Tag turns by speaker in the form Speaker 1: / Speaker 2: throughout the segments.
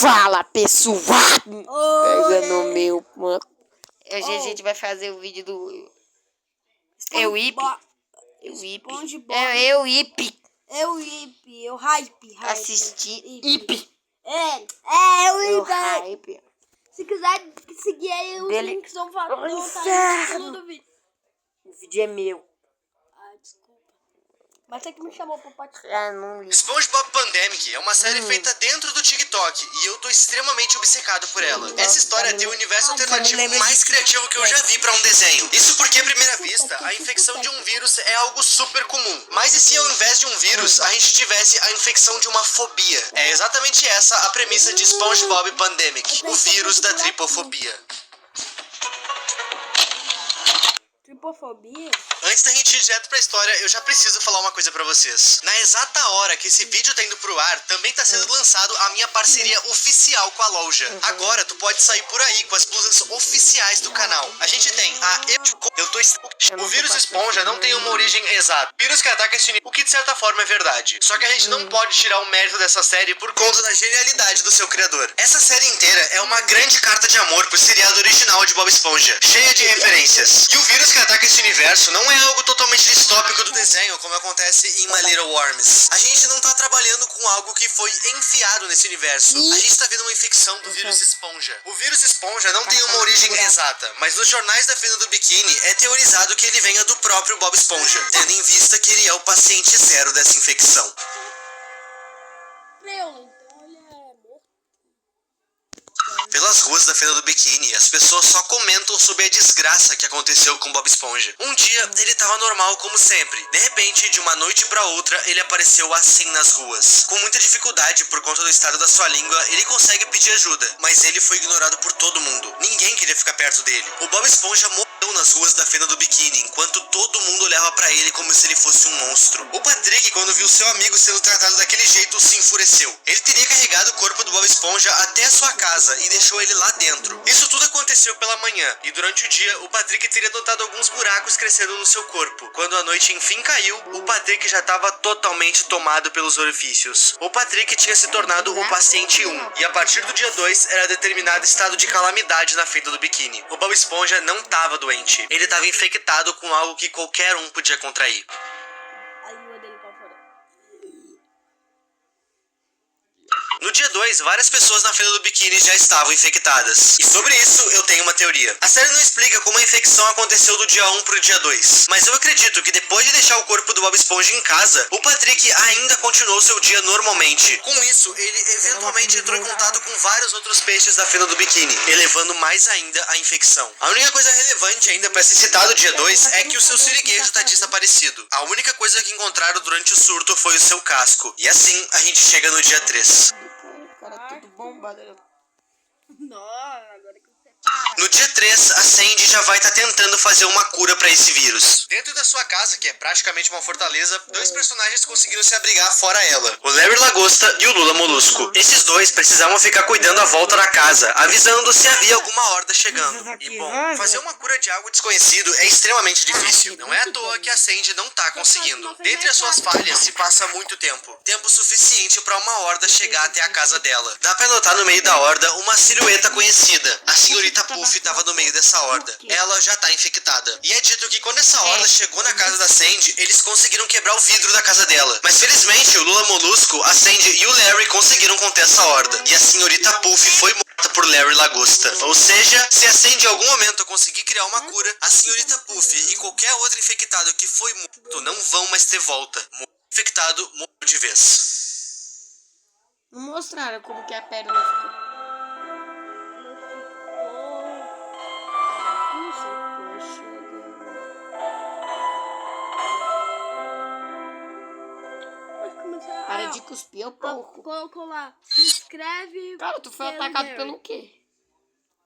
Speaker 1: Fala, pessoal! Pega no
Speaker 2: Oi.
Speaker 1: meu... Hoje a gente vai fazer o vídeo do... Eu Ip.
Speaker 2: SpongeBob.
Speaker 1: Eu Ip.
Speaker 2: Eu hype.
Speaker 1: Assistir Ip.
Speaker 2: Eu
Speaker 1: Eu
Speaker 2: Ip.
Speaker 1: hype.
Speaker 2: Se quiser seguir aí, os
Speaker 1: Dele-
Speaker 2: links vão estar no
Speaker 1: Inferno.
Speaker 2: título do vídeo.
Speaker 1: O vídeo é meu.
Speaker 2: Desculpa. Mas você que me chamou pra participar.
Speaker 1: Ah, não li.
Speaker 3: SpongeBob Pandemic é uma série feita dentro do TikTok e eu tô extremamente obcecado por ela. Essa história tem o universo alternativo mais criativo que eu já vi pra um desenho. Isso porque, à primeira vista, a infecção de um vírus é algo super comum. Mas e se ao invés de um vírus, a gente tivesse a infecção de uma fobia? É exatamente essa a premissa de SpongeBob Pandemic, o vírus da tripofobia.
Speaker 2: Tripofobia?
Speaker 3: Antes da gente ir direto pra história, eu já preciso falar uma coisa pra vocês. Na exata hora que esse vídeo tá indo pro ar, também tá sendo lançado a minha parceria oficial com a loja. Agora tu pode sair por aí com as blusas oficiais do canal. A gente tem a O vírus esponja não tem uma origem exata. O vírus que ataca esse o que de certa forma é verdade. Só que a gente não pode tirar o mérito dessa série por conta da genialidade do seu criador. Essa série inteira é uma grande carta de amor pro seriado original de Bob Esponja, cheia de referências. E o vírus que ataca esse universo não é algo totalmente distópico do desenho, como acontece em My Little Worms. A gente não tá trabalhando com algo que foi enfiado nesse universo. A gente tá vendo uma infecção do vírus esponja. O vírus esponja não tem uma origem exata, mas nos jornais da Fenda do Biquíni é teorizado que ele venha do próprio Bob Esponja, tendo em vista que ele é o paciente zero dessa infecção.
Speaker 2: Então ele é morto.
Speaker 3: Pelas ruas da Feira do Biquíni, as pessoas só comentam sobre a desgraça que aconteceu com Bob Esponja. Um dia, ele tava normal como sempre. De repente, de uma noite pra outra, ele apareceu assim nas ruas. Com muita dificuldade por conta do estado da sua língua, ele consegue pedir ajuda, mas ele foi ignorado por todo mundo. Ninguém queria ficar perto dele. O Bob Esponja morreu nas ruas da Feira do Biquíni, enquanto todo mundo olhava pra ele como se ele fosse um monstro. O Patrick, quando viu seu amigo sendo tratado daquele jeito, se enfureceu. Ele teria carregado o corpo do Bob Esponja até a sua casa e deixou ele lá dentro. Isso tudo aconteceu pela manhã, e durante o dia, o Patrick teria notado alguns buracos crescendo no seu corpo. Quando a noite enfim caiu, o Patrick já estava totalmente tomado pelos orifícios. O Patrick tinha se tornado o paciente 1, e a partir do dia 2 era determinado estado de calamidade na Feira do Biquíni. O Bob Esponja não estava doente, ele estava infectado com algo que qualquer um podia contrair.
Speaker 2: A língua dele pra fora.
Speaker 3: No dia 2, várias pessoas na Feira do Biquíni já estavam infectadas. E sobre isso, eu tenho uma teoria. A série não explica como a infecção aconteceu do dia 1 pro dia 2. Mas eu acredito que depois de deixar o corpo do Bob Esponja em casa, o Patrick ainda continuou seu dia normalmente. Com isso, ele eventualmente entrou em contato com vários outros peixes da Feira do Biquíni, elevando mais ainda a infecção. A única coisa relevante ainda para se citar do dia 2 é que o seu siriguejo tá desaparecido. A única coisa que encontraram durante o surto foi o seu casco. E assim, a gente chega no dia 3.
Speaker 1: O cara tudo bombado.
Speaker 2: Nossa, agora que você
Speaker 3: No dia 3, a Sandy já vai estar tentando fazer uma cura para esse vírus. Dentro da sua casa, que é praticamente uma fortaleza, dois personagens conseguiram se abrigar fora ela. O Larry Lagosta e o Lula Molusco. Esses dois precisavam ficar cuidando à volta da casa, avisando se havia alguma horda chegando. E bom, fazer uma cura de algo desconhecido é extremamente difícil. Não é à toa que a Sandy não tá conseguindo. Dentre as suas falhas se passa muito tempo. Tempo suficiente para uma horda chegar até a casa dela. Dá pra notar no meio da horda uma silhueta conhecida. A senhorita Puff estava no meio dessa horda. Ela já tá infectada. E é dito que quando essa horda chegou na casa da Sandy, eles conseguiram quebrar o vidro da casa dela. Mas felizmente o Lula Molusco, a Sandy e o Larry conseguiram conter essa horda. E a senhorita Puff foi morta por Larry Lagosta. Ou seja, se a Sandy em algum momento conseguir criar uma cura, a senhorita Puff e qualquer outro infectado que foi morto não vão mais ter volta. Infectado morreu de vez.
Speaker 1: Não mostraram como que a pérola ficou. Para de cuspir, ô porco.
Speaker 2: Colocou lá, se inscreve.
Speaker 1: Cara, tu foi atacado pelo quê?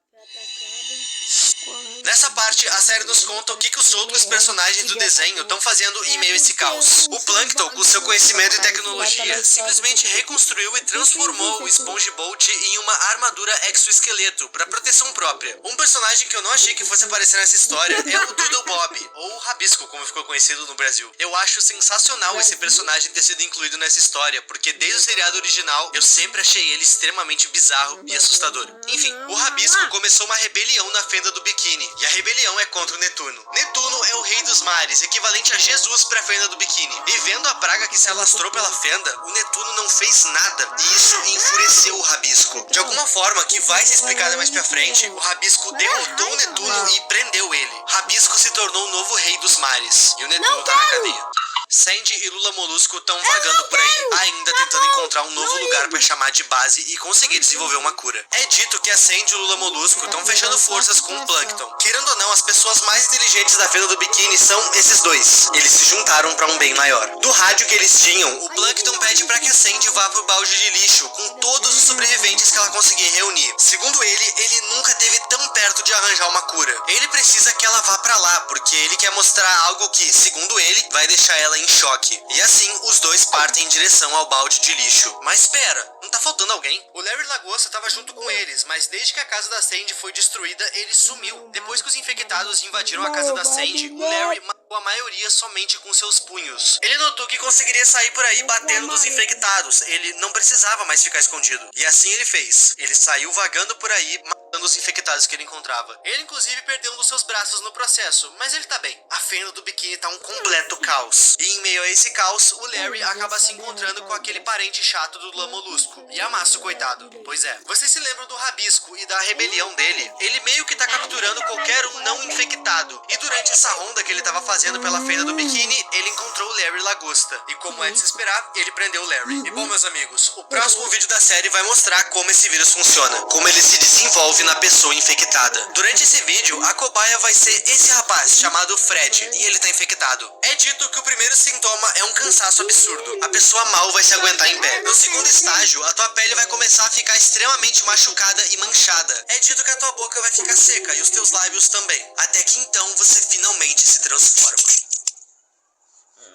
Speaker 2: Foi atacado.
Speaker 3: Nessa parte, a série nos conta o que os outros personagens do desenho estão fazendo em meio a esse caos. O Plankton, com seu conhecimento e tecnologia, simplesmente reconstruiu e transformou o SpongeBob em uma armadura exoesqueleto para proteção própria. Um personagem que eu não achei que fosse aparecer nessa história é o Doodle Bob, ou Rabisco, como ficou conhecido no Brasil. Eu acho sensacional esse personagem ter sido incluído nessa história, porque desde o seriado original eu sempre achei ele extremamente bizarro e assustador. Enfim, o Rabisco começou uma rebelião na Fenda do Biquíni, e a rebelião é contra o Netuno. Netuno é o rei dos mares, equivalente a Jesus para a Fenda do Biquíni. E vendo a praga que se alastrou pela fenda, o Netuno não fez nada, e isso enfureceu o Rabisco. De alguma forma, que vai ser explicada mais pra frente, o Rabisco derrotou o Netuno e prendeu ele. Rabisco se tornou o novo rei dos mares, e o Netuno tá na cadeia. Sandy e Lula Molusco estão vagando por aí, ainda tentando encontrar um novo lugar para chamar de base e conseguir desenvolver uma cura. É dito que a Sandy e o Lula Molusco estão fechando forças com o Plankton. Querendo ou não, as pessoas mais inteligentes da Fenda do Biquíni são esses dois. Eles se juntaram para um bem maior. Do rádio que eles tinham, o Plankton pede para que a Sandy vá pro balde de lixo com todos os sobreviventes que ela conseguir reunir. Segundo ele nunca esteve tão perto de arranjar uma cura. Ele precisa que ela vá para lá, porque ele quer mostrar algo que, segundo ele, vai deixar ela em choque. E assim, os dois partem em direção ao balde de lixo. Mas espera, não tá faltando alguém? O Larry Lagosta tava junto com eles, mas desde que a casa da Sandy foi destruída, ele sumiu. Depois que os infectados invadiram a casa da Sandy, o Larry matou a maioria somente com seus punhos. Ele notou que conseguiria sair por aí batendo nos infectados. Ele não precisava mais ficar escondido. E assim ele fez. Ele saiu vagando por aí, matando os infectados que ele encontrava. Ele inclusive perdeu um dos seus braços no processo, mas ele tá bem. A Fenda do Biquíni tá um completo caos. E em meio a esse caos, o Larry acaba se encontrando com aquele parente chato do Lula Molusco. E amassa o coitado. Pois é. Vocês se lembram do Rabisco e da rebelião dele? Ele meio que tá capturando qualquer um não infectado. E durante essa ronda que ele tava fazendo pela Fenda do Biquíni, ele encontrou o Larry Lagosta. E como é de se esperar, ele prendeu o Larry. E bom, meus amigos, o próximo vídeo da série vai mostrar como esse vírus funciona. Como ele se desenvolve na pessoa infectada. Durante esse vídeo, a cobaia vai ser esse rapaz chamado Fred. E ele tá infectado. É dito que o primeiro sintoma é um cansaço absurdo. A pessoa mal vai se aguentar em pé. No segundo estágio, a tua pele vai começar a ficar extremamente machucada e manchada. É dito que a tua boca vai ficar seca e os teus lábios também. Até que então você finalmente se transforma.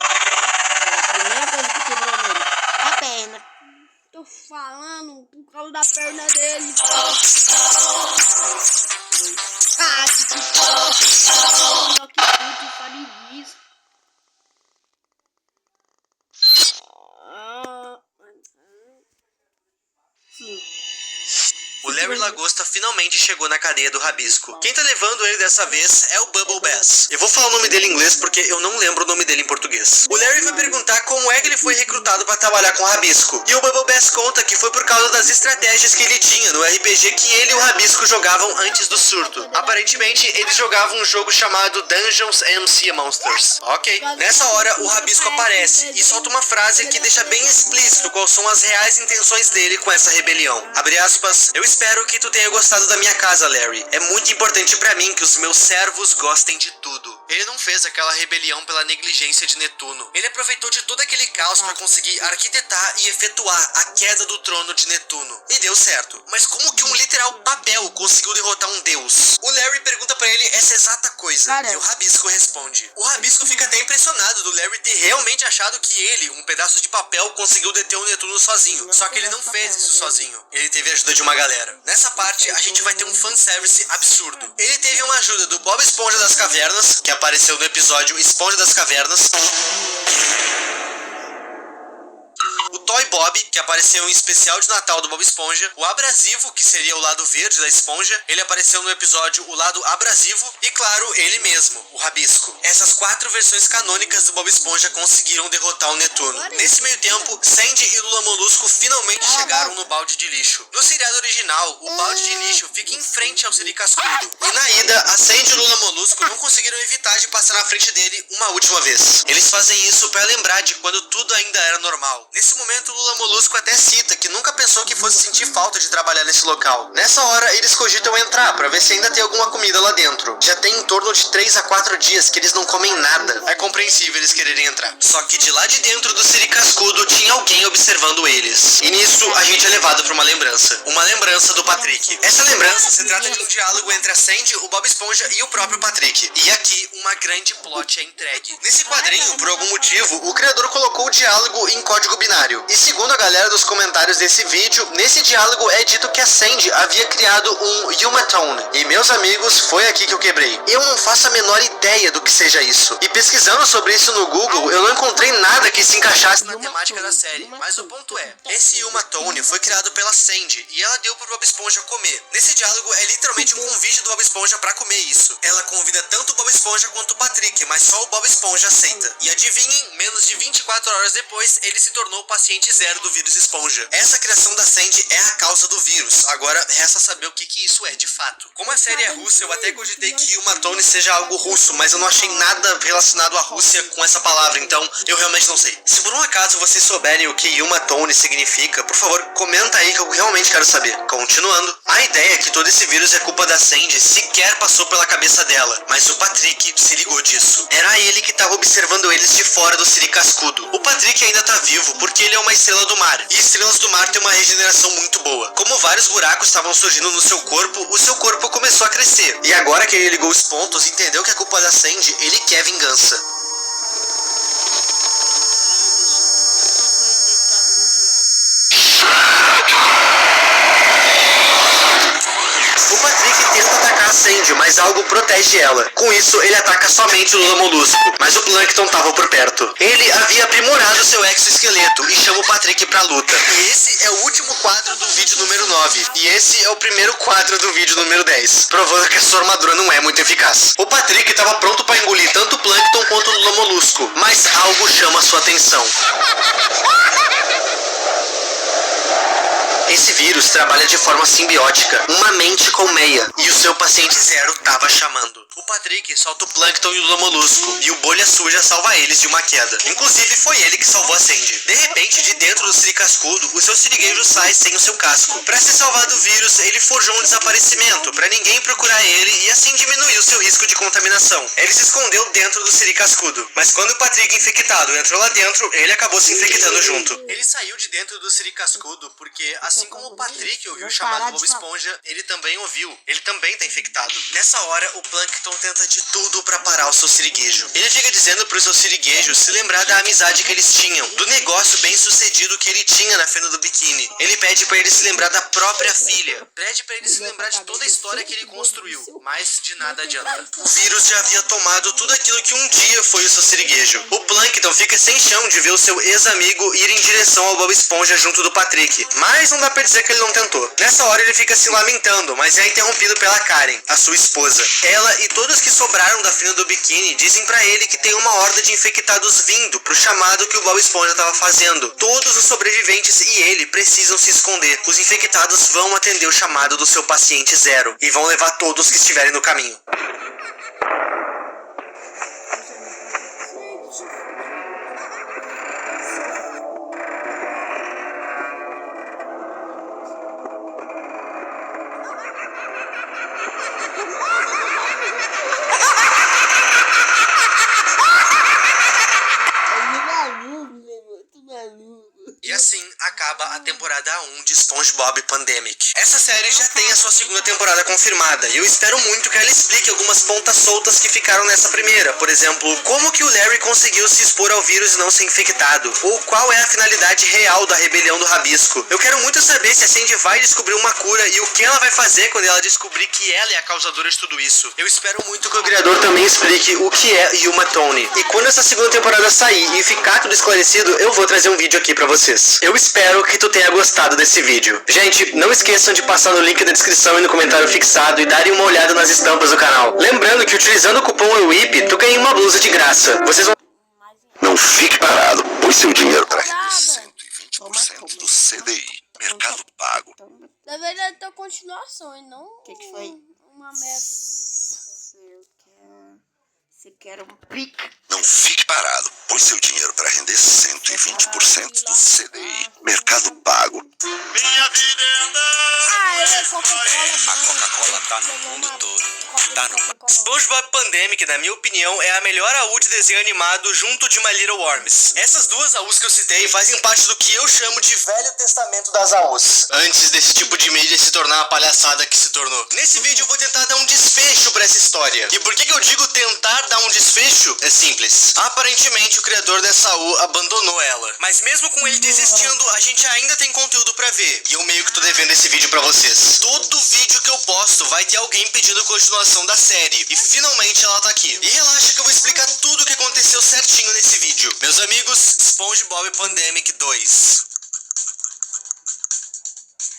Speaker 2: A primeira coisa que quebrou nele, a perna. Tô falando por causa da perna dele. Ah, que puto, sabe disso. Sim.
Speaker 3: O Larry Lagosta finalmente chegou na cadeia do Rabisco. Quem tá levando ele dessa vez é o Bubble Bass. Eu vou falar o nome dele em inglês porque eu não lembro o nome dele em português. O Larry vai perguntar como é que ele foi recrutado para trabalhar com o Rabisco. E o Bubble Bass conta que foi por causa das estratégias que ele tinha no RPG que ele e o Rabisco jogavam antes do surto. Aparentemente, eles jogavam um jogo chamado Dungeons and Sea Monsters. Ok. Nessa hora, o Rabisco aparece e solta uma frase que deixa bem explícito quais são as reais intenções dele com essa rebelião. Abre aspas, eu espero que tu tenha gostado da minha casa, Larry. É muito importante pra mim que os meus servos gostem de tudo. Ele não fez aquela rebelião pela negligência de Netuno. Ele aproveitou de todo aquele caos pra conseguir arquitetar e efetuar a queda do trono de Netuno. E deu certo. Mas como que um literal papel conseguiu derrotar um deus? O Larry pergunta pra ele essa exata coisa. E o Rabisco responde. O Rabisco fica até impressionado do Larry ter realmente achado que ele, um pedaço de papel, conseguiu deter o Netuno sozinho. Só que ele não fez isso sozinho. Ele teve a ajuda de uma galera. Nessa parte, a gente vai ter um fanservice absurdo. Ele teve uma ajuda do Bob Esponja das Cavernas, que apareceu no episódio Esponja das Cavernas. O Toy Bob, que apareceu em especial de Natal do Bob Esponja. O Abrasivo, que seria o lado verde da esponja. Ele apareceu no episódio O Lado Abrasivo. E claro, ele mesmo, o Rabisco. Essas 4 versões canônicas do Bob Esponja conseguiram derrotar o Netuno. Nesse meio tempo, Sandy e Lula Molusco finalmente chegaram no balde de lixo. No seriado original, o balde de lixo fica em frente ao Siri Cascudo. E na ida, a Sandy e o Lula Molusco não conseguiram evitar de passar na frente dele uma última vez. Eles fazem isso para lembrar de quando tudo ainda era normal. Nesse momento, momento, Lula Molusco até cita que nunca pensou que fosse sentir falta de trabalhar nesse local. Nessa hora, eles cogitam entrar pra ver se ainda tem alguma comida lá dentro. Já tem em torno de 3 a 4 dias que eles não comem nada. É compreensível eles quererem entrar. Só que de lá de dentro do Siri Cascudo tinha alguém observando eles. E nisso, a gente é levado pra uma lembrança. Uma lembrança do Patrick. Essa lembrança se trata de um diálogo entre a Sandy, o Bob Esponja e o próprio Patrick. E aqui, uma grande plot é entregue. Nesse quadrinho, por algum motivo, o criador colocou o diálogo em código binário. E segundo a galera dos comentários desse vídeo, nesse diálogo é dito que a Sandy havia criado um Yumatone. E meus amigos, foi aqui que eu quebrei. Eu não faço a menor ideia do que seja isso. E pesquisando sobre isso no Google, eu não encontrei nada que se encaixasse na temática da série. Mas o ponto é, esse Yumatone foi criado pela Sandy e ela deu pro Bob Esponja comer. Nesse diálogo é literalmente um convite do Bob Esponja pra comer isso. Ela convida tanto o Bob Esponja quanto o Patrick, mas só o Bob Esponja aceita. E adivinhem, menos de 24 horas depois, ele se tornou o paciente zero do vírus esponja. Essa criação da Sandy é a causa do vírus. Agora, resta saber o que isso é de fato. Como a série é russa, eu até cogitei que Yumatone seja algo russo, mas eu não achei nada relacionado à Rússia com essa palavra, então eu realmente não sei. Se por um acaso vocês souberem o que Yumatone significa, por favor, comenta aí que eu realmente quero saber. Continuando, a ideia é que todo esse vírus é culpa da Sandy sequer passou pela cabeça dela, mas o Patrick se ligou disso. Era ele que estava observando eles de fora do Siri Cascudo. O Patrick ainda tá vivo porque ele é uma estrela do mar, e estrelas do mar têm uma regeneração muito boa. Como vários buracos estavam surgindo no seu corpo, o seu corpo começou a crescer. E agora que ele ligou os pontos e entendeu que é culpa da Sandy, ele quer vingança. O Patrick tenta atacar a Sandy, mas algo protege ela. Com isso, ele ataca somente o Lula Molusco, mas o Plankton estava por perto. Ele havia aprimorado seu exoesqueleto e chama o Patrick pra luta. E esse é o último quadro do vídeo número 9. E esse é o primeiro quadro do vídeo número 10, provando que a sua armadura não é muito eficaz. O Patrick estava pronto para engolir tanto o Plankton quanto o Lula Molusco, mas algo chama sua atenção. Esse vírus trabalha de forma simbiótica, uma mente colmeia, e o seu paciente zero tava chamando. O Patrick solta o Plankton e o Lula Molusco, e o Bolha Suja salva eles de uma queda. Inclusive, foi ele que salvou a Sandy. De repente, de dentro do Siri Cascudo, o seu siriguejo sai sem o seu casco. Para se salvar do vírus, ele forjou um desaparecimento, para ninguém procurar ele e assim diminuir o seu risco de contaminação. Ele se escondeu dentro do Siri Cascudo, mas quando o Patrick infectado entrou lá dentro, ele acabou se infectando junto. Ele saiu de dentro do Siri Cascudo porque, assim como o Patrick ouviu o chamado do Bob Esponja, ele também ouviu. Ele também tá infectado. Nessa hora, o Plankton tenta de tudo pra parar o seu siriguejo. Ele fica dizendo pro seu siriguejo se lembrar da amizade que eles tinham, do negócio bem sucedido que ele tinha na fenda do biquíni. Ele pede pra ele se lembrar da própria filha. Pede pra ele se lembrar de toda a história que ele construiu, mas de nada adianta. O vírus já havia tomado tudo aquilo que um dia foi o seu siriguejo. O Plankton fica sem chão de ver o seu ex-amigo ir em direção ao Bob Esponja junto do Patrick, mas não dá pra dizer que ele não tentou. Nessa hora ele fica se lamentando, mas é interrompido pela Karen, a sua esposa. Ela e todos que sobraram da fenda do biquíni dizem pra ele que tem uma horda de infectados vindo pro chamado que o Bob Esponja tava fazendo. Todos os sobreviventes e ele precisam se esconder. Os infectados vão atender o chamado do seu paciente zero e vão levar todos que estiverem no caminho. E assim acaba a temporada 1 de SpongeBob Pandemic. Essa série já tem a sua segunda temporada confirmada, e eu espero muito que ela explique algumas pontas soltas que ficaram nessa primeira. Por exemplo, como que o Larry conseguiu se expor ao vírus e não ser infectado? Ou qual é a finalidade real da rebelião do Rabisco? Eu quero muito saber se a Sandy vai descobrir uma cura e o que ela vai fazer quando ela descobrir que ela é a causadora de tudo isso. Eu espero muito que o criador também explique o que é Yumatone. E quando essa segunda temporada sair e ficar tudo esclarecido, eu vou trazer um vídeo aqui pra vocês. Eu espero que tu tenha gostado desse vídeo. Gente, não esqueçam de passar no link da descrição e no comentário fixado e darem uma olhada nas estampas do canal. Lembrando que utilizando o cupom EUIP, tu ganha uma blusa de graça. Vocês vão...
Speaker 4: Não fique parado, pois seu dinheiro traz
Speaker 2: 120%
Speaker 4: do CDI, Mercado Pago.
Speaker 2: Deveria ter continuação e não
Speaker 1: Que foi?
Speaker 2: uma meta. Você quer um pique?
Speaker 4: Não fique parado. Põe seu dinheiro para render 120% do CDI. Mercado Pago.
Speaker 3: Minha vida é andar.
Speaker 2: Aê, Coca-Cola.
Speaker 3: A Coca-Cola tá no mundo todo. Tá no... SpongeBob Pandemic, na minha opinião, é a melhor AU de desenho animado junto de My Little Worms. Essas duas AUs que eu citei fazem parte do que eu chamo de Velho Testamento das AUs, antes desse tipo de mídia se tornar a palhaçada que se tornou. Nesse vídeo eu vou tentar dar um desfecho pra essa história. E por que eu digo tentar dar um desfecho? É simples. Aparentemente o criador dessa AU abandonou ela. Mas mesmo com ele desistindo, a gente ainda tem conteúdo pra ver. E eu meio que tô devendo esse vídeo pra vocês. Todo vídeo que eu posto vai ter alguém pedindo continuação da série. E finalmente ela tá aqui. E relaxa que eu vou explicar tudo o que aconteceu certinho nesse vídeo. Meus amigos, SpongeBob Pandemic 2.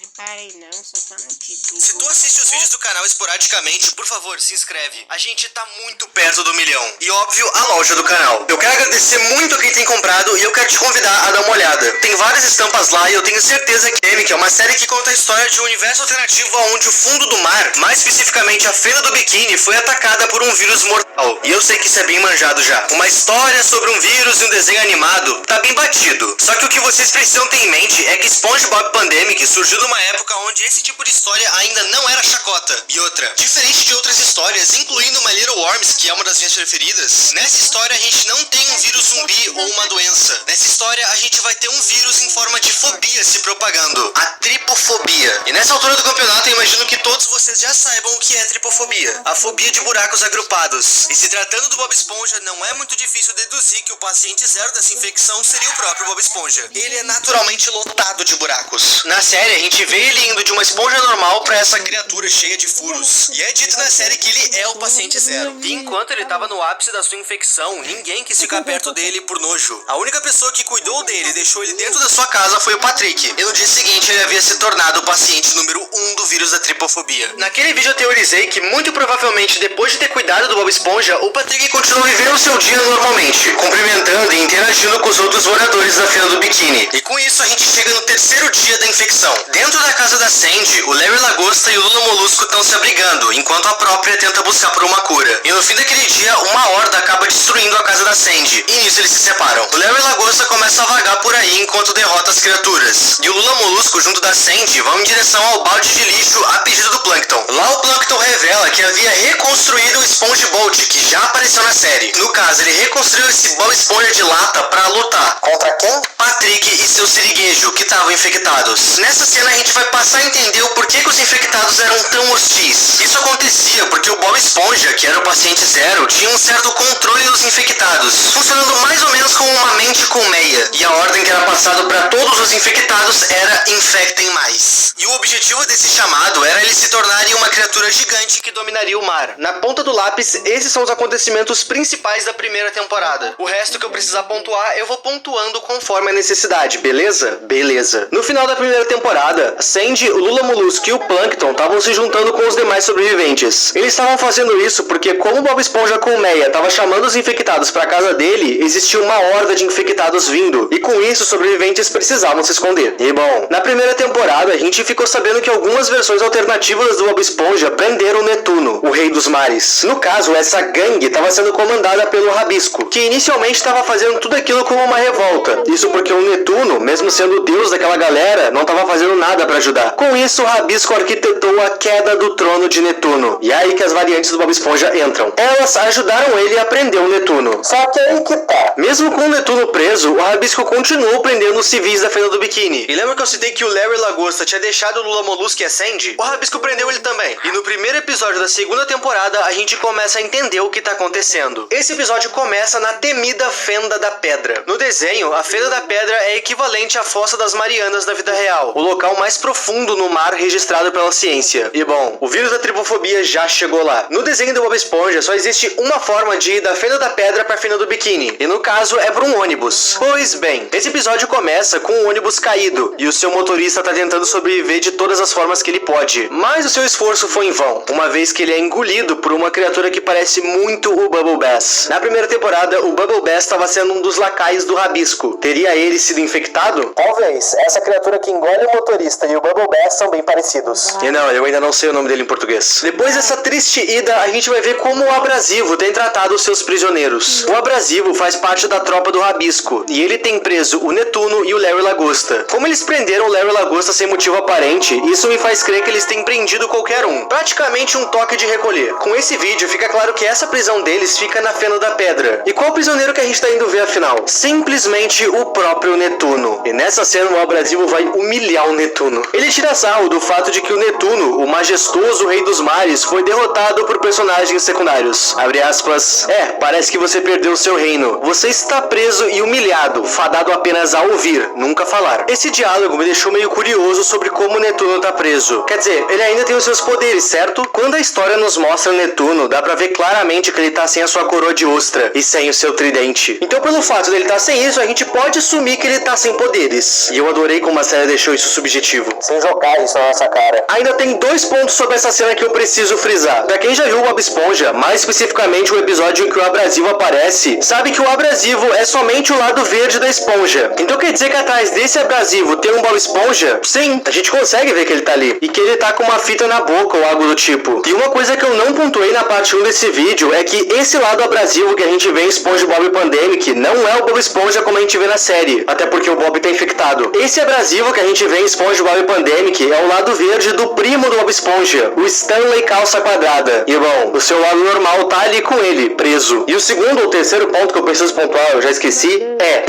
Speaker 2: Reparei não, só tá no título.
Speaker 3: Se tu assiste os vídeos do canal esporadicamente, por favor, se inscreve. A gente tá muito perto do 1 milhão. E óbvio, a loja do canal. Eu quero agradecer muito quem tem comprado e eu quero te convidar a dar uma olhada. Tem várias estampas lá e eu tenho certeza que é uma série que conta a história de um universo alternativo onde o fundo do mar, mais especificamente a Feira do Biquíni, foi atacada por um vírus mortal. E eu sei que isso é bem manjado já. Uma história sobre um vírus e um desenho animado tá bem batido. Só que o que vocês precisam ter em mente é que SpongeBob Pandemic surgiu numa época onde esse tipo de história ainda não era chacota. E outra, diferente de outras histórias, incluindo My Little Worms, que é uma das minhas preferidas, nessa história a gente não tem um vírus zumbi ou uma doença. Nessa história a gente vai ter um vírus em forma de fobia se propagando, a tripofobia. E nessa altura do campeonato eu imagino que todos vocês já saibam o que é tripofobia, a fobia de buracos agrupados. E se tratando do Bob Esponja, não é muito difícil deduzir que o paciente zero dessa infecção seria o próprio Bob Esponja. Ele é naturalmente lotado de buracos. Na série a gente vê ele indo de uma esponja normal pra essa criatura cheia de furos. E é dito na série que ele é o paciente zero. E enquanto ele tava no ápice da sua infecção, ninguém quis ficar perto dele por nojo. A única pessoa que cuidou dele e deixou ele dentro da sua casa foi o Patrick. E no dia seguinte ele havia se tornado o paciente número 1 do vírus da tripofobia. Naquele vídeo eu teorizei que muito provavelmente depois de ter cuidado do Bob Esponja, o Patrick continuou vivendo seu dia normalmente, cumprimentando e interagindo com os outros moradores da Feira do Biquíni. E com isso a gente chega no terceiro dia da infecção. Dentro da casa da Sandy, o Larry Lagosta e o Lula Molusco estão se abrigando, enquanto a própria tenta buscar por uma cura. E no fim daquele dia, uma horda acaba destruindo a casa da Sandy, e nisso eles se separam. O Larry Lagosta começa a vagar por aí enquanto derrota as criaturas. E o Lula Molusco, junto da Sandy, vão em direção ao balde de lixo a pedido do Plankton. Lá o Plankton revela que havia reconstruído o SpongeBob, que já apareceu na série. No caso, ele reconstruiu esse Bob Esponja de lata pra lutar. Contra quem? Patrick e seu siriguejo, que estavam infectados. Nessa cena a gente vai passar a entender o porquê que os infectados eram tão hostis. Isso acontecia porque o Bob Esponja, que era o paciente zero, tinha um certo controle dos infectados, funcionando mais ou menos como uma mente colmeia. E a ordem que era passada para todos os infectados era infectem mais. E o objetivo desse chamado era eles se tornarem uma criatura gigante que dominaria o mar. Na ponta do lápis, esses são os acontecimentos principais da primeira temporada. O resto que eu precisar pontuar, eu vou pontuando conforme a necessidade, beleza? Beleza. No final da primeira temporada, Sandy, o Lula Molusco e o Plankton estavam se juntando com os demais sobreviventes. Eles estavam fazendo isso porque, como o Bob Esponja Colmeia estava chamando os infectados para casa dele, existia uma horda de infectados vindo, e com isso os sobreviventes precisavam se esconder. E bom, na primeira temporada a gente ficou sabendo que algumas versões alternativas do Bob Esponja prenderam Netuno, o rei dos mares. No caso, essa gangue estava sendo comandada pelo Rabisco, que inicialmente estava fazendo tudo aquilo como uma revolta. Isso porque o Netuno, mesmo sendo o deus daquela galera, não estava fazendo nada para ajudar. Com isso, o Rabisco arquitetou a queda do trono de Netuno. E é aí que as variantes do Bob Esponja entram. Elas ajudaram ele a prender o Netuno. Só que aí que tá. Mesmo com o Netuno preso, o Rabisco continuou prendendo os civis da Feira do Biquíni. E lembra que eu citei que o Larry Lagosta tinha deixado o Lula Molusco e a Sandy? O Rabisco prendeu ele também. E no primeiro episódio da segunda temporada, a gente começa a entender o que tá acontecendo. Esse episódio começa na temida Fenda da Pedra. No desenho, a Fenda da Pedra é equivalente à Fossa das Marianas da vida real, o local mais profundo no mar registrado pela ciência. E bom, o vírus da tripofobia já chegou lá. No desenho do Bob Esponja, só existe uma forma de ir da Fenda da Pedra pra Fenda do Biquíni, e no caso é por um ônibus. Pois bem, esse episódio começa com um ônibus caído, e o seu motorista tá tentando sobreviver de todas as formas que ele pode. Mas o seu esforço foi em vão, uma vez que ele é engolido por uma criatura que parece muito o Bubble Bass. Na primeira temporada, o Bubble Bass estava sendo um dos lacaios do Rabisco. Teria ele sido infectado? Talvez. Essa criatura que engole o motorista e o Bubble Bass são bem parecidos. E não, Não, eu ainda não sei o nome dele em português. Depois dessa triste ida, a gente vai ver como o Abrasivo tem tratado os seus prisioneiros. O Abrasivo faz parte da tropa do Rabisco, e ele tem preso o Netuno e o Larry Lagosta. Como eles prenderam o Larry Lagosta sem motivo aparente, isso me faz crer que eles têm prendido qualquer um. Praticamente um toque de recolher. Com esse vídeo, fica claro que essa prisão deles fica na Fenda da Pedra. E qual prisioneiro que a gente tá indo ver afinal? Simplesmente o próprio Netuno. E nessa cena o Abrasivo vai humilhar o Netuno. Ele tira sarro do fato de que o Netuno, o majestoso rei dos mares, foi derrotado por personagens secundários. Abre aspas. Parece que você perdeu seu reino. Você está preso e humilhado, fadado apenas a ouvir, nunca falar. Esse diálogo me deixou meio curioso sobre como o Netuno tá preso. Quer dizer, ele ainda tem os seus poderes, certo? Quando a história nos mostra o Netuno, dá pra ver claramente que ele tá sem a sua coroa de ostra e sem o seu tridente. Então, pelo fato dele tá sem isso, a gente pode assumir que ele tá sem poderes. E eu adorei como a série deixou isso subjetivo. Sem jogar isso na nossa cara. Ainda tem 2 pontos sobre essa cena que eu preciso frisar. Pra quem já viu o Bob Esponja, mais especificamente o episódio em que o Abrasivo aparece, sabe que o Abrasivo é somente o lado verde da esponja. Então quer dizer que atrás desse Abrasivo tem um Bob Esponja? Sim, a gente consegue ver que ele tá ali. E que ele tá com uma fita na boca ou algo do tipo. E uma coisa que eu não pontuei na parte 1 desse vídeo é que esse lado abrasivo que a gente vê em SpongeBob Pandemic não é o Bob Esponja como a gente vê na série. Até porque o Bob tá infectado. Esse abrasivo que a gente vê em SpongeBob Pandemic é o lado verde do primo do Bob Esponja, o Stanley Calça Quadrada. E bom, o seu lado normal tá ali com ele, preso. E o segundo ou terceiro ponto que eu preciso pontuar, eu já esqueci,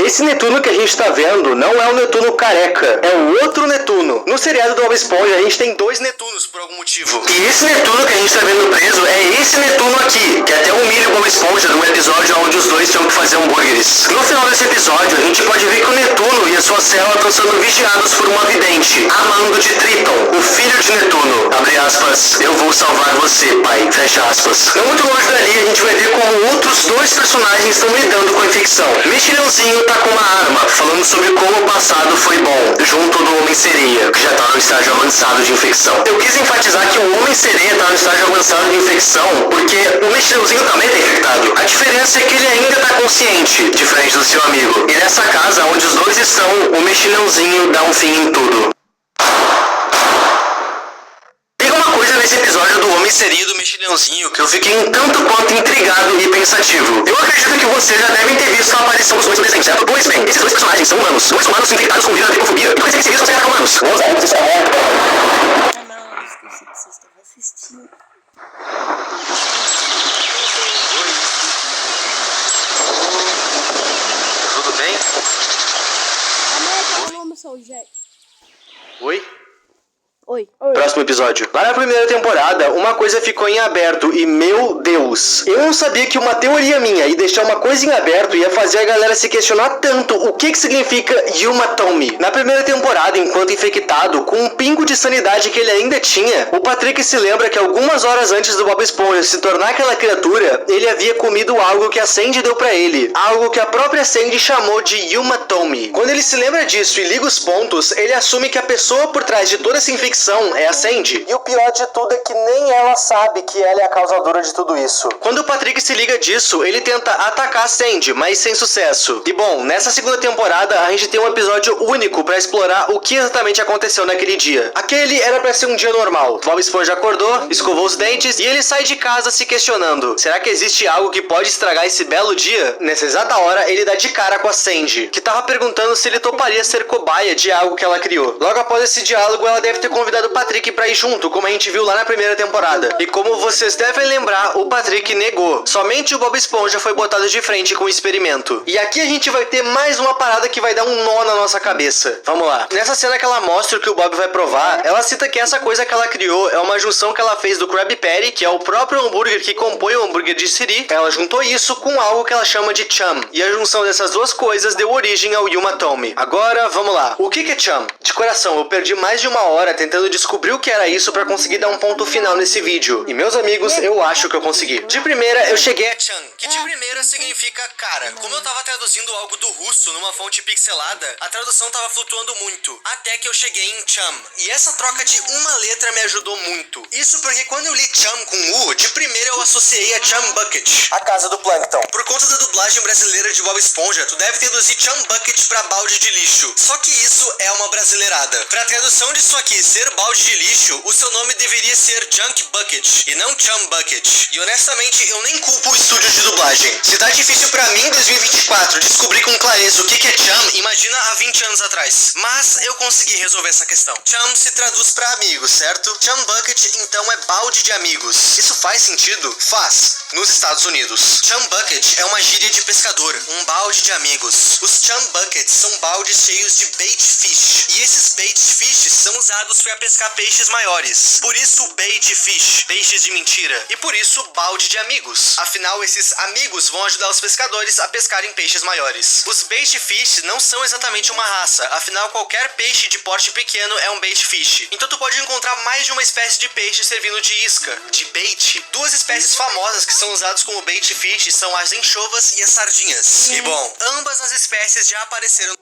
Speaker 3: esse Netuno que a gente tá vendo não é o Netuno careca, é o outro Netuno. No seriado do Bob Esponja a gente tem 2 Netunos por algum motivo. E esse Netuno que a gente tá vendo preso é esse Netuno aqui, que até humilha o Bob Esponja num episódio onde os dois tinham que fazer hambúrgueres. No final desse episódio, a gente pode ver que o Netuno e a sua cela estão sendo vigiados por uma vidente, Amando de Triton, o filho de Netuno. Abre aspas, eu vou salvar você, pai. Fecha aspas. Não muito longe dali, a gente vai ver como outros 2 personagens estão lidando com a infecção. Mexilhãozinho tá com uma arma, falando sobre como o passado foi bom, junto do Homem-Sereia, que já tá no estágio avançado de infecção. Eu quis enfatizar que o Homem-Sereia tá no estágio avançado de infecção, porque o Mexilhãozinho também tá infectado. A diferença é que ele ainda tá consciente, diferente do seu amigo. E nessa casa, onde os 2 estão, o Mexilhãozinho dá um fim em tudo. Nesse episódio do Homem-Sereia e do Mexilhãozinho que eu fiquei um tanto quanto intrigado e pensativo. Eu acredito que vocês já devem ter visto a aparição dos 2 no desenho, certo? Pois bem, esses 2 personagens são humanos. 2 humanos infectados com vírus da tricofobia. E coisa que esse vírus não será humanos.
Speaker 2: Não, esqueci que vocês estavam assistindo.
Speaker 3: Tudo bem?
Speaker 2: América, o nome seu Jack.
Speaker 3: Oi?
Speaker 2: Oi.
Speaker 3: Próximo episódio. Lá na primeira temporada, uma coisa ficou em aberto e, meu Deus, eu não sabia que uma teoria minha e deixar uma coisa em aberto ia fazer a galera se questionar tanto o que significa Yuma Tommy. Na primeira temporada, enquanto infectado, com um pingo de sanidade que ele ainda tinha, o Patrick se lembra que algumas horas antes do Bob Esponja se tornar aquela criatura, ele havia comido algo que a Sandy deu pra ele, algo que a própria Sandy chamou de Yuma Tommy. Quando ele se lembra disso e liga os pontos, ele assume que a pessoa por trás de toda essa infecção é a Sandy. E o pior de tudo é que nem ela sabe que ela é a causadora de tudo isso. Quando o Patrick se liga disso, ele tenta atacar a Sandy, mas sem sucesso. E bom, nessa segunda temporada a gente tem um episódio único pra explorar o que exatamente aconteceu naquele dia. Aquele era pra ser um dia normal. Bob Esponja acordou, escovou os dentes e ele sai de casa se questionando: será que existe algo que pode estragar esse belo dia? Nessa exata hora, ele dá de cara com a Sandy, que tava perguntando se ele toparia ser cobaia de algo que ela criou. Logo após esse diálogo, ela deve ter convidado o Patrick pra ir junto, como a gente viu lá na primeira temporada. E como vocês devem lembrar, o Patrick negou. Somente o Bob Esponja foi botado de frente com o experimento. E aqui a gente vai ter mais uma parada que vai dar um nó na nossa cabeça. Vamos lá. Nessa cena que ela mostra o que o Bob vai provar, ela cita que essa coisa que ela criou é uma junção que ela fez do Krabby Patty, que é o próprio hambúrguer que compõe o hambúrguer de Siri. Ela juntou isso com algo que ela chama de chum. E a junção dessas 2 coisas deu origem ao Yuma Tommy. Agora, vamos lá. O que é chum? De coração, eu perdi mais de 1 hora tentando descobrir o que era isso pra conseguir dar um ponto final nesse vídeo. E meus amigos, eu acho que eu consegui. De primeira, eu cheguei a chum, que de primeira significa cara. Como eu tava traduzindo algo do russo numa fonte pixelada, a tradução tava flutuando muito. Até que eu cheguei em chum. E essa troca de uma letra me ajudou muito. Isso porque quando eu li chum com U, de primeira eu associei a Chum Bucket, a casa do Plankton. Por conta da dublagem brasileira de Bob Esponja, tu deve traduzir Chum Bucket pra balde de lixo. Só que isso é uma brasileirada. Pra tradução disso aqui ser ser balde de lixo, o seu nome deveria ser Junk Bucket e não Chum Bucket. E honestamente, eu nem culpo o estúdio de dublagem. Se tá difícil pra mim em 2024 descobrir com clareza o que é chum, imagina há 20 anos atrás. Mas eu consegui resolver essa questão. Chum se traduz pra amigos, certo? Chum Bucket então é balde de amigos. Isso faz sentido? Faz. Nos Estados Unidos. Chum Bucket é uma gíria de pescador, um balde de amigos. Os Chum Buckets são baldes cheios de bait fish. E esses bait fish são usados para pescar peixes maiores. Por isso bait fish, peixes de mentira. E por isso balde de amigos. Afinal, esses amigos vão ajudar os pescadores a pescarem peixes maiores. Os bait fish não são exatamente uma raça. Afinal, qualquer peixe de porte pequeno é um bait fish. Então tu pode encontrar mais de uma espécie de peixe servindo de isca, de bait. Duas espécies famosas que são usadas como bait fish são as anchovas e as sardinhas. E bom, ambas as espécies já apareceram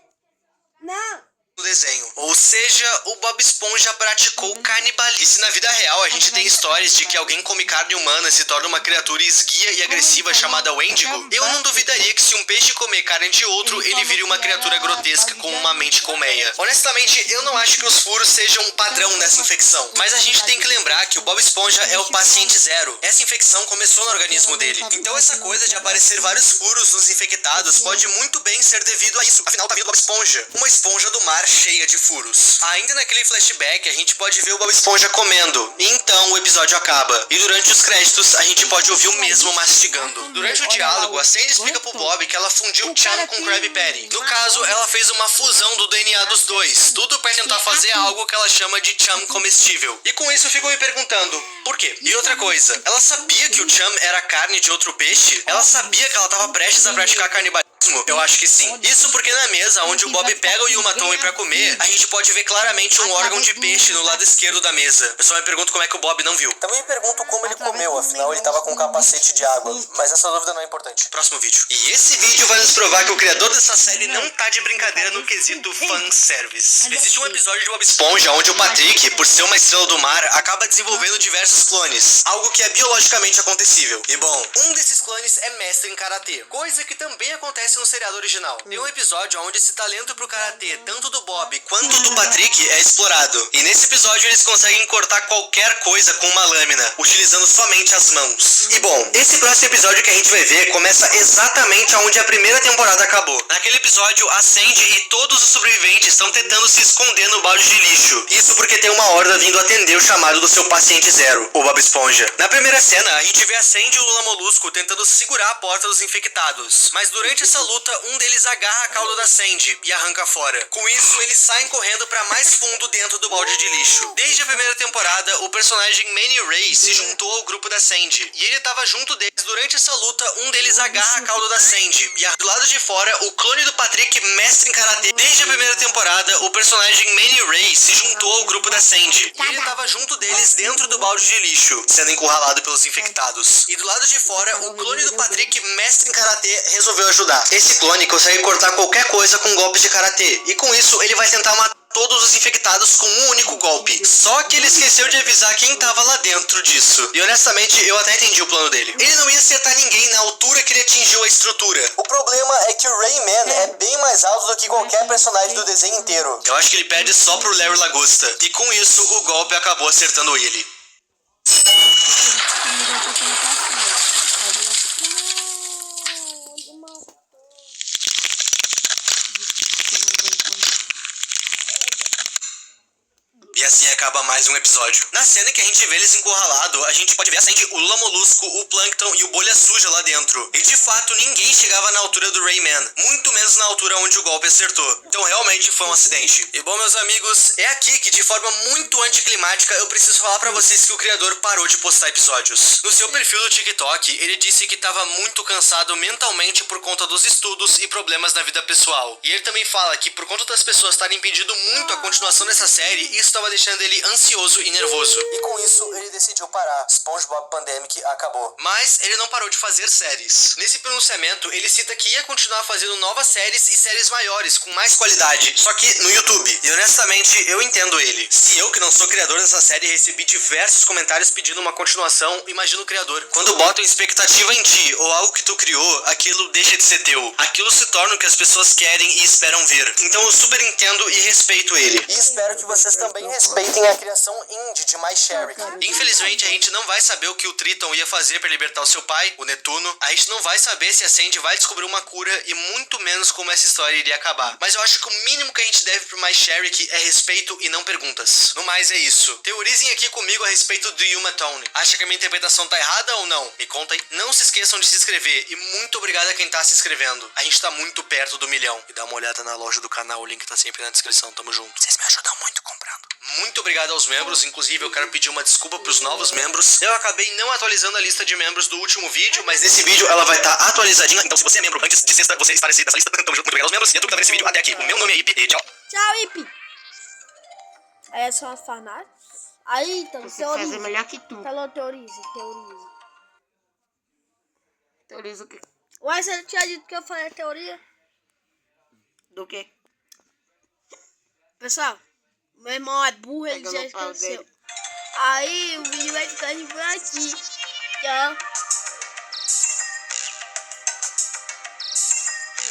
Speaker 2: Não.
Speaker 3: no desenho. Ou seja, o Bob Esponja praticou canibalismo. E se na vida real a gente tem histórias de que alguém come carne humana e se torna uma criatura esguia e agressiva chamada Wendigo, eu não duvidaria que se um peixe comer carne de outro, ele vire uma criatura grotesca com uma mente colmeia. Honestamente, eu não acho que os furos sejam um padrão nessa infecção. Mas a gente tem que lembrar que o Bob Esponja é o paciente zero. Essa infecção começou no organismo dele. Então essa coisa de aparecer vários furos nos infectados pode muito bem ser devido a isso. Afinal, tá vindo Bob Esponja. Uma esponja do mar cheia de furos. Ainda naquele flashback, a gente pode ver o Bob Esponja comendo. E então o episódio acaba. E durante os créditos, a gente pode ouvir o mesmo mastigando. Durante o diálogo, a Sandy explica pro Bob que ela fundiu Chum com Krabby Patty. No caso, ela fez uma fusão do DNA dos dois. Tudo pra tentar fazer algo que ela chama de Chum comestível. E com isso eu fico me perguntando, por quê? E outra coisa, ela sabia que o Chum era carne de outro peixe? Ela sabia que ela tava prestes a praticar canibalismo? Eu acho que sim. Isso porque na mesa onde o Bob pega o Yumatomi pra comer, a gente pode ver claramente um órgão de peixe no lado esquerdo da mesa. Eu só me pergunto como é que o Bob não viu. Também me pergunto como ele comeu, afinal ele tava com um capacete de água. Mas essa dúvida não é importante. Próximo vídeo. E esse vídeo vai nos provar que o criador dessa série não tá de brincadeira no quesito fanservice. Existe um episódio de Bob Esponja onde o Patrick, por ser uma estrela do mar, acaba desenvolvendo diversos clones. Algo que é biologicamente acontecível. E bom, um desses clones é mestre em karatê. Coisa que também acontece no seriado original. Tem um episódio onde esse talento pro karatê, tanto do Bob quanto do Patrick, é explorado. E nesse episódio eles conseguem cortar qualquer coisa com uma lâmina, utilizando somente as mãos. E bom, esse próximo episódio que a gente vai ver começa exatamente onde a primeira temporada acabou. Naquele episódio, a Sandy e todos os sobreviventes estão tentando se esconder no balde de lixo. Isso porque tem uma horda vindo atender o chamado do seu paciente zero, o Bob Esponja. Na primeira cena, a gente vê a Sandy e o Lula Molusco tentando segurar a porta dos infectados. Mas durante essa luta, um deles agarra a cauda da Sandy e arranca fora. Com isso, eles saem correndo para mais fundo dentro do balde de lixo. Desde a primeira temporada, o personagem Manny Ray se juntou ao grupo da Sandy. E ele estava junto deles. Durante essa luta, um deles agarra a cauda da Sandy. E do lado de fora, o clone do Patrick, mestre em karatê. Desde a primeira temporada, o personagem Manny Ray se juntou ao grupo da Sandy. E ele estava junto deles dentro do balde de lixo, sendo encurralado pelos infectados. E do lado de fora, o clone do Patrick, mestre em karatê, resolveu ajudar. Esse clone consegue cortar qualquer coisa com golpes de karatê. E com isso, ele vai tentar matar todos os infectados com um único golpe. Só que ele esqueceu de avisar quem tava lá dentro disso. E honestamente, eu até entendi o plano dele. Ele não ia acertar ninguém na altura que ele atingiu a estrutura. O problema é que o Rayman é bem mais alto do que qualquer personagem do desenho inteiro. Eu acho que ele perde só pro Larry Lagosta. E com isso, o golpe acabou acertando ele. E assim acaba mais um episódio. Na cena que a gente vê eles encurralados, a gente pode ver a Sandy, o Lula Molusco, o Plankton e o Bolha Suja lá dentro. E de fato, ninguém chegava na altura do Rayman, muito menos na altura onde o golpe acertou. Então realmente foi um acidente. E bom, meus amigos, é aqui que de forma muito anticlimática eu preciso falar pra vocês que o criador parou de postar episódios. No seu perfil do TikTok, ele disse que tava muito cansado mentalmente por conta dos estudos e problemas na vida pessoal. E ele também fala que por conta das pessoas estarem impedindo muito a continuação dessa série, isso estava deixando ele ansioso e nervoso. E com isso, ele decidiu parar. SpongeBob Pandemic acabou. Mas ele não parou de fazer séries. Nesse pronunciamento, ele cita que ia continuar fazendo novas séries e séries maiores, com mais qualidade, só que no YouTube. E honestamente, eu entendo ele. Se eu, que não sou criador dessa série, recebi diversos comentários pedindo uma continuação, imagina o criador. Quando botam expectativa em ti, ou algo que tu criou, aquilo deixa de ser teu. Aquilo se torna o que as pessoas querem e esperam ver. Então eu super entendo e respeito ele. E espero que vocês também respeitem a criação indie de My Sherry. Infelizmente, a gente não vai saber o que o Triton ia fazer para libertar o seu pai, o Netuno. A gente não vai saber se a Sandy vai descobrir uma cura e muito menos como essa história iria acabar. Mas eu acho que o mínimo que a gente deve pro My Sherry é respeito e não perguntas. No mais, é isso. Teorizem aqui comigo a respeito do Yuma Tone. Acha que a minha interpretação tá errada ou não? Me contem. Não se esqueçam de se inscrever e muito obrigado a quem tá se inscrevendo. A gente tá muito perto do 1.000.000. E dá uma olhada na loja do canal, o link tá sempre na descrição. Tamo junto. Vocês me ajudam muito comprando. Muito obrigado aos membros, inclusive eu quero pedir uma desculpa pros novos membros. Eu acabei não atualizando a lista de membros do último vídeo, mas nesse vídeo ela vai estar atualizadinha. Então se você é membro antes de sexta, você estará dessa lista. Tamo junto, muito obrigado aos membros. E é tudo que tá nesse vídeo até aqui. O meu nome é Ip e tchau.
Speaker 2: Tchau, Ip. Aí são as fanáticas. Aí, então,
Speaker 1: Você fazer
Speaker 2: teoriza.
Speaker 1: melhor que tu.
Speaker 2: Falou, teoriza.
Speaker 1: Teoriza o quê?
Speaker 2: Ué, você tinha dito que eu falei a teoria?
Speaker 1: Do quê?
Speaker 2: Pessoal, meu irmão é burro, ele
Speaker 1: Pega
Speaker 2: já
Speaker 1: no pau
Speaker 2: esqueceu.
Speaker 1: dele.
Speaker 2: Aí o vídeo vai ficando por aqui. Tchau.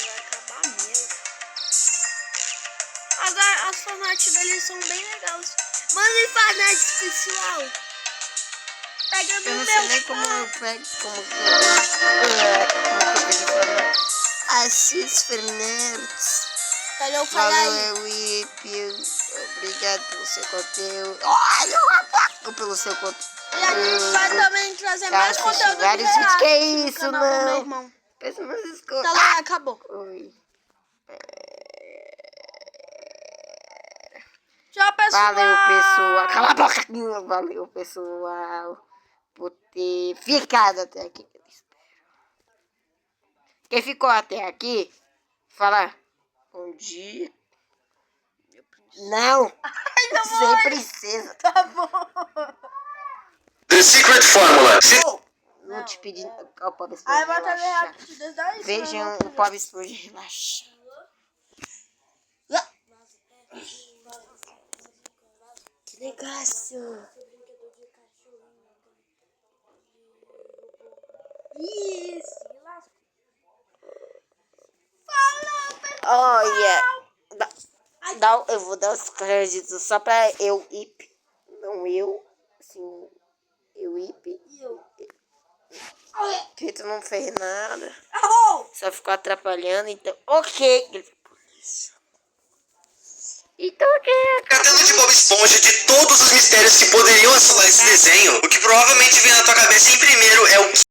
Speaker 2: Vai acabar mesmo. Agora as fanáticas deles são bem legais. Mandem fanáticos, pessoal. Pega
Speaker 1: Eu
Speaker 2: no
Speaker 1: não
Speaker 2: meu
Speaker 1: sei nem como
Speaker 2: pau.
Speaker 1: eu pego, como que eu vejo falar. Assis Fernandes.
Speaker 2: Cadê eu falar aí?
Speaker 1: Valeu, Ip. Obrigado pelo seu conteúdo. Olha, pelo seu conteúdo.
Speaker 2: E a gente vai também trazer mais conteúdo de
Speaker 1: vários vídeos. Que é
Speaker 2: no
Speaker 1: isso,
Speaker 2: canal do meu
Speaker 1: não?
Speaker 2: irmão.
Speaker 1: Pensa nas
Speaker 2: Tá
Speaker 1: escolas.
Speaker 2: lá, acabou.
Speaker 1: Oi.
Speaker 2: Tchau, pessoal.
Speaker 1: Valeu, pessoal. Cala a boca. Valeu, pessoal. Por ter ficado até aqui. Quem ficou até aqui, fala bom dia. Não. Sem princesa.
Speaker 2: Tá bom.
Speaker 3: The Secret Formula.
Speaker 1: Não te pedi. O Bob Esponja
Speaker 2: Aí vai trazer
Speaker 1: relaxar.
Speaker 2: rapidez daí.
Speaker 1: Vejam o Bob Esponja relaxar. Que negócio.
Speaker 2: Isso.
Speaker 1: Olha. Eu vou dar os créditos só pra eu, Ip. Não eu. Assim, eu, Ip. Tito não fez nada. Só ficou atrapalhando, então. Ok. Então ok.
Speaker 3: Tratando de Bob Esponja, de todos os mistérios que poderiam assolar esse desenho, o que provavelmente vem na tua cabeça em primeiro é o